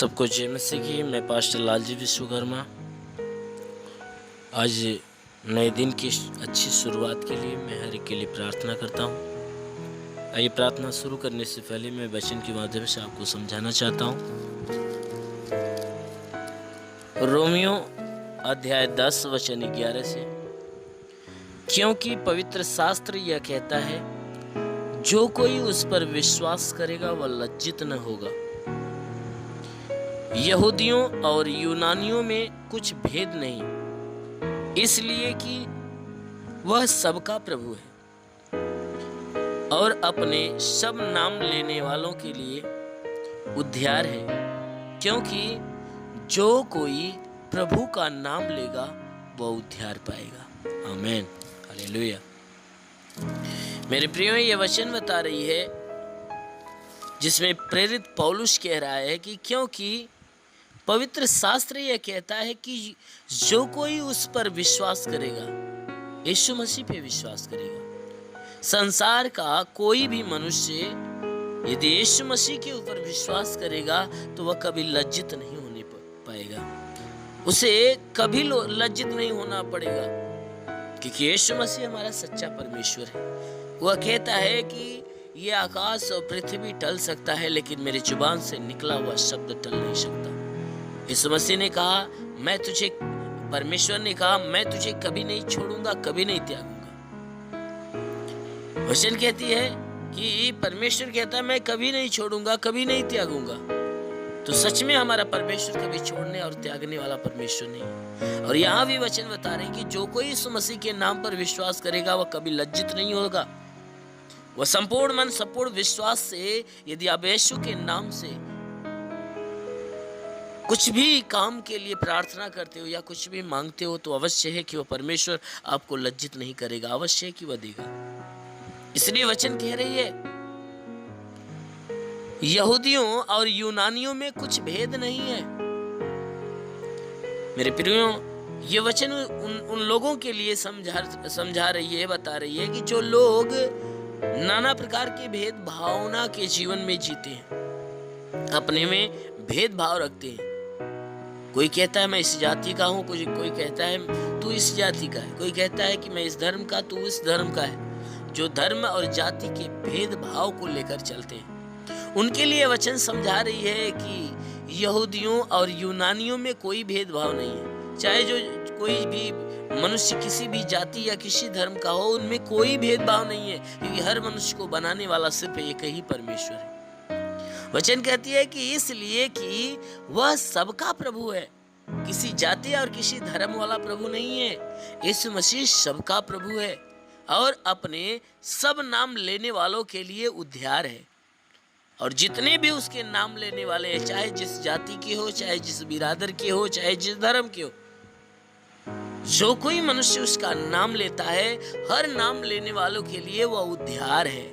सबको जय मसीह की। मैं पास्टर लालजी विश्वकर्मा आज नए दिन की अच्छी शुरुआत के लिए मैं हर एक के लिए प्रार्थना करता हूँ। आइए प्रार्थना शुरू करने से पहले मैं वचन के माध्यम से आपको समझाना चाहता हूँ। रोमियो अध्याय 10 वचन 11 से, क्योंकि पवित्र शास्त्र यह कहता है, जो कोई उस पर विश्वास करेगा वह लज्जित न होगा। यहूदियों और यूनानियों में कुछ भेद नहीं, इसलिए कि वह सबका प्रभु है और अपने सब नाम लेने वालों के लिए उद्धार है, क्योंकि जो कोई प्रभु का नाम लेगा वह उद्धार पाएगा। आमीन, हालेलुया। मेरे प्रियो, ये वचन बता रही है जिसमें प्रेरित पौलुस कह रहा है कि क्योंकि पवित्र शास्त्र यह कहता है कि जो कोई उस पर विश्वास करेगा, यीशु मसीह पे विश्वास करेगा, संसार का कोई भी मनुष्य यदि यीशु मसीह के ऊपर विश्वास करेगा तो वह कभी लज्जित नहीं होने पाएगा। उसे कभी लज्जित नहीं होना पड़ेगा, क्योंकि यीशु मसीह हमारा सच्चा परमेश्वर है। वह कहता है कि ये आकाश और पृथ्वी टल सकता है, लेकिन मेरी जुबान से निकला हुआ शब्द टल नहीं सकता। यीशु मसीह ने कहा, मैं तुझे, परमेश्वर ने कहा, मैं तुझे कभी नहीं छोड़ूंगा, कभी नहीं त्यागूंगा। वचन कहती है कि परमेश्वर कहता है, मैं कभी नहीं छोड़ूंगा, कभी नहीं त्यागूंगा। तो सच में हमारा परमेश्वर कभी छोड़ने और त्यागने वाला परमेश्वर नहीं है। और यहाँ भी वचन बता रहे हैं कि जो कोई यीशु मसीह के नाम पर विश्वास करेगा वह कभी लज्जित नहीं होगा। वह संपूर्ण मन, संपूर्ण विश्वास से, यदि आप यीशु के नाम से कुछ भी काम के लिए प्रार्थना करते हो या कुछ भी मांगते हो, तो अवश्य है कि वह परमेश्वर आपको लज्जित नहीं करेगा, अवश्य है कि वह देगा। इसलिए वचन कह रही है, यहूदियों और यूनानियों में कुछ भेद नहीं है। मेरे प्रियो, ये वचन उन लोगों के लिए समझा रही है, बता रही है कि जो लोग नाना प्रकार के भेद भावना के जीवन में जीते हैं, अपने में भेदभाव रखते हैं। कोई कहता है मैं इस जाति का हूँ, कोई कहता है तू इस जाति का है, कोई कहता है कि मैं इस धर्म का, तू इस धर्म का है। जो धर्म और जाति के भेदभाव को लेकर चलते हैं, उनके लिए वचन समझा रही है कि यहूदियों और यूनानियों में कोई भेदभाव नहीं है। चाहे जो कोई भी मनुष्य किसी भी जाति या किसी धर्म का हो, उनमें कोई भेदभाव नहीं है, क्योंकि हर मनुष्य को बनाने वाला सिर्फ एक ही परमेश्वर है। वचन कहती है कि इसलिए कि वह सबका प्रभु है, किसी जाति और किसी धर्म वाला प्रभु नहीं है। यीशु मसीह सबका प्रभु है और अपने सब नाम लेने वालों के लिए उद्धार है। और जितने भी उसके नाम लेने वाले हैं, चाहे जिस जाति के हो, चाहे जिस बिरादर के हो, चाहे जिस धर्म के हो, जो कोई मनुष्य उसका नाम लेता है, हर नाम लेने वालों के लिए वह उद्धार है।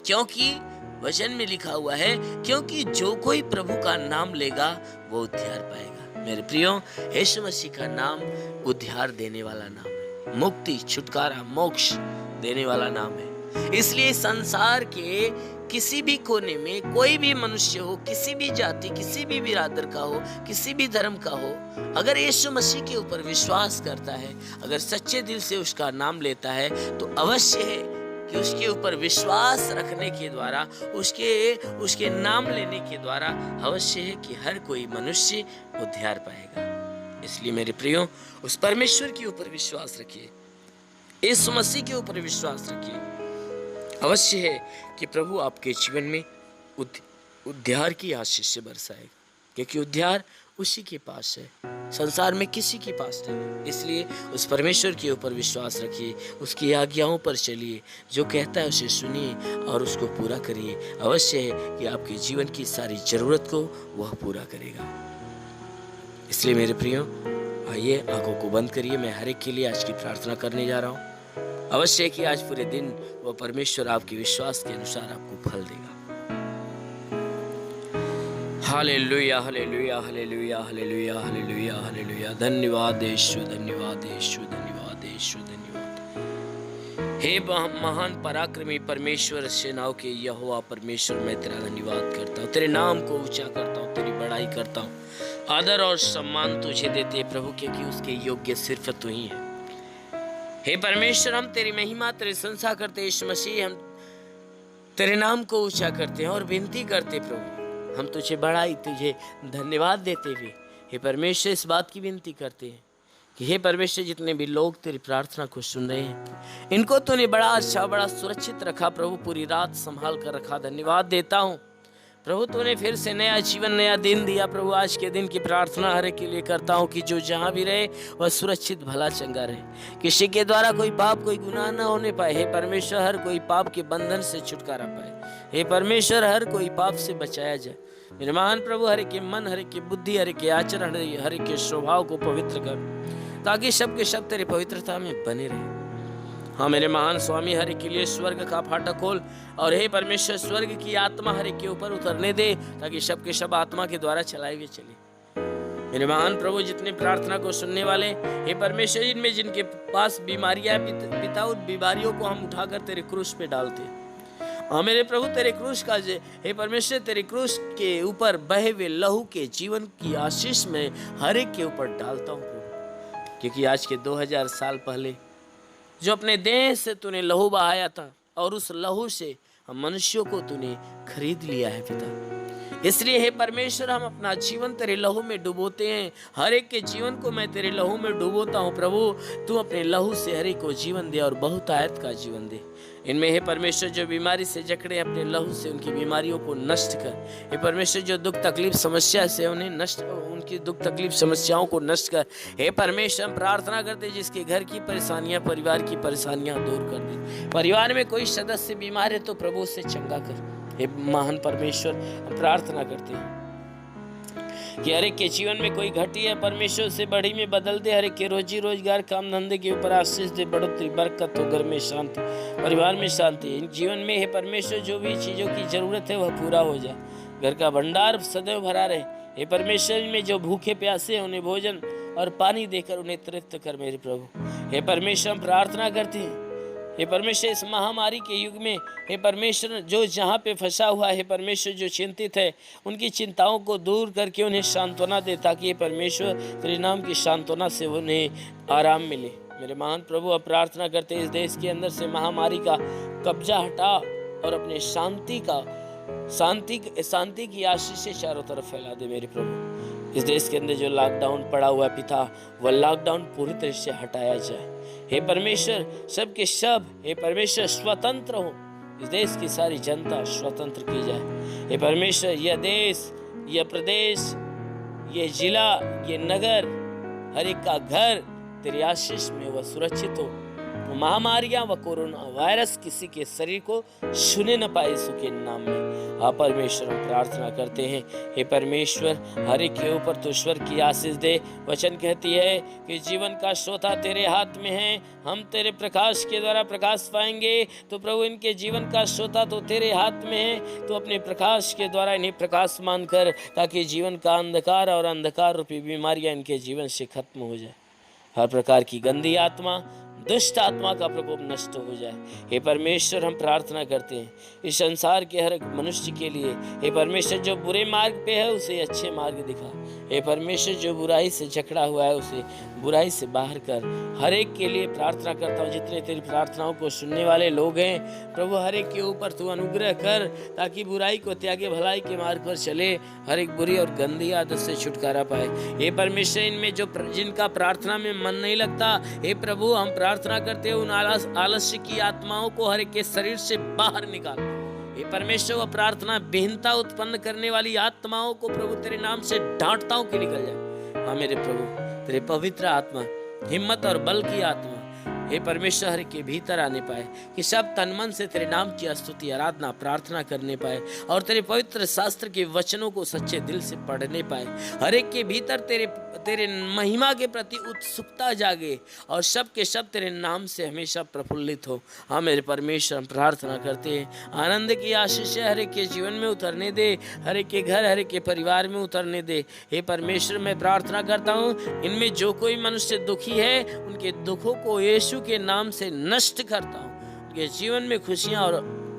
क्योंकि वचन में लिखा हुआ है, क्योंकि जो कोई प्रभु का नाम लेगा वो उद्धार पाएगा। मेरे प्रियो, यीशु मसीह का नाम उद्धार देने वाला नाम है, मुक्ति, छुटकारा, मोक्ष देने वाला नाम है। इसलिए संसार के किसी भी कोने में कोई भी मनुष्य हो, किसी भी जाति, किसी भी बिरादर का हो, किसी भी धर्म का हो, अगर यीशु मसीह के ऊपर विश्वास करता है, अगर सच्चे दिल से उसका नाम लेता है, तो अवश्य है कि उसके ऊपर विश्वास रखने के द्वारा, उसके नाम लेने के द्वारा अवश्य है कि हर कोई मनुष्य उद्धार पाएगा। इसलिए मेरे प्रियो, उस परमेश्वर के ऊपर विश्वास रखिए, इस मसीह के ऊपर विश्वास रखिए। अवश्य है कि प्रभु आपके जीवन में उद्धार की आशीष से बरसाएगा, क्योंकि उद्धार उसी के पास है, संसार में किसी के पास नहीं। इसलिए उस परमेश्वर के ऊपर विश्वास रखिए, उसकी आज्ञाओं पर चलिए, जो कहता है उसे सुनिए और उसको पूरा करिए। अवश्य है कि आपके जीवन की सारी जरूरत को वह पूरा करेगा। इसलिए मेरे प्रियो, आइए आंखों को बंद करिए। मैं हर एक के लिए आज की प्रार्थना करने जा रहा हूँ। अवश्य है कि आज पूरे दिन वह परमेश्वर आपके विश्वास के अनुसार आपको फल देगा। Hallelujah, hallelujah, hallelujah, hallelujah, hallelujah, hallelujah. धन्यवाद यीशु, धन्यवाद यीशु, धन्यवाद यीशु, धन्यवाद। हे महान पराक्रमी परमेश्वर, सेनाओं के यहोवा परमेश्वर, मैं तेरा धन्यवाद करता हूँ, तेरे नाम को ऊंचा करता हूँ, तेरी बड़ाई बड़ाई करता हूँ। आदर और सम्मान तुझे देते हैं प्रभु, क्योंकि उसके योग्य सिर्फ तू ही है। हे परमेश्वर, हम तेरी महिमा तेरी प्रशंसा करते हैं। यीशु मसीह, हम तेरे नाम को ऊंचा करते हैं और विनती करते प्रभु, हम तुझे बड़ाई तुझे धन्यवाद देते हुए हे परमेश्वर इस बात की विनती करते हैं कि हे परमेश्वर, जितने भी लोग तेरी प्रार्थना को सुन रहे हैं, इनको तूने बड़ा अच्छा बड़ा सुरक्षित रखा प्रभु, पूरी रात संभाल कर रखा। धन्यवाद देता हूँ प्रभु, तूने फिर से नया जीवन नया दिन दिया प्रभु। आज के दिन की प्रार्थना हर एक के लिए करता हूँ कि जो जहाँ भी रहे वह सुरक्षित भला चंगा रहे, किसी के द्वारा कोई पाप कोई गुनाह न होने पाए। हे परमेश्वर, हर कोई पाप के बंधन से छुटकारा पाए। हे परमेश्वर, हर कोई पाप से बचाया जाए। मेरे महान प्रभु, हर एक के मन, हर एक की बुद्धि, हर एक के आचरण, हर एक के स्वभाव को पवित्र कर, ताकि सब के सब तेरे पवित्रता में बने रहे। हाँ मेरे महान स्वामी, हर एक के लिए स्वर्ग का फाटक खोल और हे परमेश्वर, स्वर्ग की आत्मा हर एक के ऊपर उतरने दे, ताकि सब के सब आत्मा के द्वारा चलाए हुए चले। मेरे महान प्रभु, जितने प्रार्थना को सुनने वाले हे परमेश्वर, इनमें जिनके पास बीमारियां पिता, उन बीमारियों को हम उठाकर तेरे क्रूस पे डालते। हाँ मेरे प्रभु, तेरे क्रूस का हे परमेश्वर, तेरे क्रूस के ऊपर बहे हुए लहू के जीवन की आशीष में हर एक के ऊपर डालता हूँ प्रभु, क्योंकि आज के 2000 साल पहले जो अपने देह से तूने लहू बहाया था और उस लहू से हम मनुष्यों को तूने खरीद लिया है पिता। इसलिए हे परमेश्वर, हम अपना जीवन तेरे लहू में डुबोते हैं। हर एक के जीवन को मैं तेरे लहू में डुबोता हूँ प्रभु। तू अपने लहू से हर एक को जीवन दे और बहुतायत का जीवन दे। इनमें हे परमेश्वर, जो बीमारी से जकड़े अपने लहू से उनकी बीमारियों को नष्ट कर। हे परमेश्वर, जो दुख तकलीफ समस्या से उन्हें नष्ट, उनकी दुख तकलीफ समस्याओं को नष्ट कर। हे परमेश्वर, हम प्रार्थना करते जिसके घर की परेशानियां, परिवार की परेशानियां दूर कर दे। परिवार में कोई सदस्य बीमार है तो प्रभु से चंगा कर। हे महान परमेश्वर, हम प्रार्थना करते हैं कि हर एक के जीवन में कोई घटी है परमेश्वर से बढ़ी में बदल दे। हर एक के रोजी रोजगार काम धंधे के ऊपर आशीष दे, बढ़ोतरी बरकत हो, घर में शांति, परिवार में शांति। इन जीवन में हे परमेश्वर, जो भी चीज़ों की जरूरत है वह पूरा हो जाए। घर का भंडार सदैव भरा रहे। हे परमेश्वर, में जो भूखे प्यासे उन्हें भोजन और पानी देकर उन्हें तृप्त कर मेरे प्रभु। हे परमेश्वर, हम प्रार्थना करते हैं हे परमेश्वर, इस महामारी के युग में हे परमेश्वर, जो जहाँ पे फंसा हुआ है परमेश्वर, जो चिंतित है, उनकी चिंताओं को दूर करके उन्हें सांत्वना दे, ताकि हे परमेश्वर, तेरे नाम की सांत्वना से उन्हें आराम मिले। मेरे महान प्रभु, अब प्रार्थना करते इस देश के अंदर से महामारी का कब्जा हटा और अपने शांति की आशीष से चारों तरफ फैला दे मेरे प्रभु। इस देश के अंदर जो लॉकडाउन पड़ा हुआ पिता, वह लॉकडाउन पूरी तरह से हटाया जाए। हे परमेश्वर, सब के सब हे परमेश्वर स्वतंत्र हो। इस देश की सारी जनता स्वतंत्र की जाए। हे परमेश्वर, यह देश, यह प्रदेश, यह जिला, यह नगर, हर एक का घर तेरी आशीष में वह सुरक्षित हो। महामारियां व कोरोना वायरस किसी के शरीर को छूने न पाए यीशु के नाम में। हाँ परमेश्वर, हम प्रार्थना करते हैं हे परमेश्वर, हर एक के ऊपर तो ईश्वर की आशीष दे। वचन कहती है कि जीवन का श्रोता तेरे हाथ में है, हम तेरे प्रकाश के द्वारा प्रकाश पाएंगे। तो प्रभु, इनके जीवन का श्रोता तो तेरे हाथ में है, तो अपने प्रकाश के द्वारा इन्हें प्रकाशमान कर, ताकि जीवन का अंधकार और अंधकार रूपी बीमारियां इनके जीवन से खत्म हो जाए। हर प्रकार की गंदी आत्मा, दुष्ट आत्मा का प्रकोप नष्ट हो जाए। हे परमेश्वर, हम प्रार्थना करते हैं इस संसार के हर एक मनुष्य के लिए। हे परमेश्वर, जो बुरे मार्ग पे है उसे अच्छे मार्ग दिखा। हे परमेश्वर, जो बुराई से जकड़ा हुआ है उसे बुराई से बाहर कर। हर एक के लिए प्रार्थना करता हूँ, जितने तेरी प्रार्थनाओं को सुनने वाले लोग हैं प्रभु, हर एक के ऊपर तू अनुग्रह कर, ताकि बुराई को त्यागे भलाई के मार्ग पर चले, हर एक बुरी और गंदी आदत से छुटकारा पाए। हे परमेश्वर, इनमें जो जिनका प्रार्थना में मन नहीं लगता, हे प्रभु, हम प्रार्थना करते हैं उन आलस्य की आत्माओं को हर एक के शरीर से बाहर निकाल। हे परमेश्वर, वह प्रार्थना विहीनता उत्पन्न करने वाली आत्माओं को प्रभु तेरे नाम से डांटता हूं कि निकल जाए। हाँ मेरे प्रभु, तेरे पवित्र आत्मा, हिम्मत और बल की आत्मा हे परमेश्वर हर के भीतर आने पाए, कि सब तन मन से तेरे नाम की स्तुति आराधना प्रार्थना करने पाए और तेरे पवित्र शास्त्र के वचनों को सच्चे दिल से पढ़ने पाए। हर एक के भीतर तेरे महिमा के प्रति उत्सुकता जागे और सब के सब तेरे नाम से हमेशा प्रफुल्लित हो। हाँ मेरे परमेश्वर, हम प्रार्थना करते हैं आनंद की आशीष हर एक के जीवन में उतरने दे, हर एक के घर, हर एक के परिवार में उतरने दे। हे परमेश्वर, मैं प्रार्थना करता हूँ इनमें जो कोई मनुष्य दुखी है, उनके दुखों को यीशु के नाम से नष्ट करता हूँ। उनके जीवन में खुशियाँ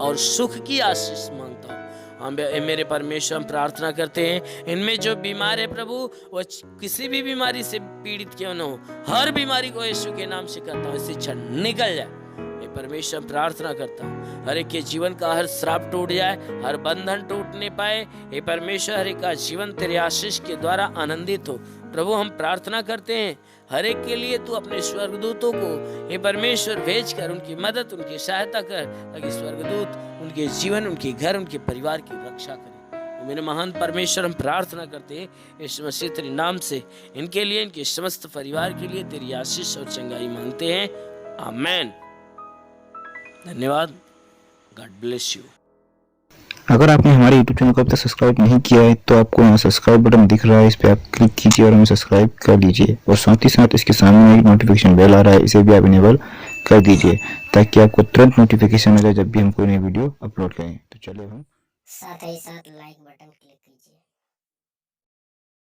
और सुख की आशीष मांगता हूँ। मेरे परमेश्वर हम प्रार्थना करते हैं, इनमें जो बीमार है प्रभु, वो किसी भी बीमारी से पीड़ित क्यों न हो, हर बीमारी को यीशु के नाम से करता हूँ, इससे क्षण निकल जाए। मैं परमेश्वर प्रार्थना करता हूँ, हर एक के जीवन का हर श्राप टूट जाए, हर बंधन टूटने पाए। हे परमेश्वर, हर एक का जीवन तेरे आशीष के द्वारा आनंदित हो। प्रभु हम प्रार्थना करते हैं, हर एक के लिए तू अपने स्वर्गदूतों को हे परमेश्वर भेज कर उनकी मदद, उनकी सहायता कर, ताकि स्वर्गदूत उनके जीवन, उनके घर, उनके परिवार की रक्षा करें। मेरे महान परमेश्वर हम प्रार्थना करते हैं यीशु मसीह तेरे नाम से, इनके लिए, इनके समस्त परिवार के लिए तेरी आशीष और चंगाई मांगते हैं। आमेन। धन्यवाद। God bless you. अगर आपने हमारे YouTube चैनल को अब तक सब्सक्राइब नहीं किया है तो आपको यहाँ सब्सक्राइब बटन दिख रहा है, इस पर आप क्लिक कीजिए और हमें सब्सक्राइब कर लीजिए। और साथ ही साथ इसके सामने एक नोटिफिकेशन बेल आ रहा है, इसे भी आप इनेबल कर दीजिए ताकि आपको तुरंत नोटिफिकेशन मिले जब भी हम कोई नई वीडियो अपलोड करें। तो चलिए हम साथ ही साथ लाइक बटन क्लिक कीजिए।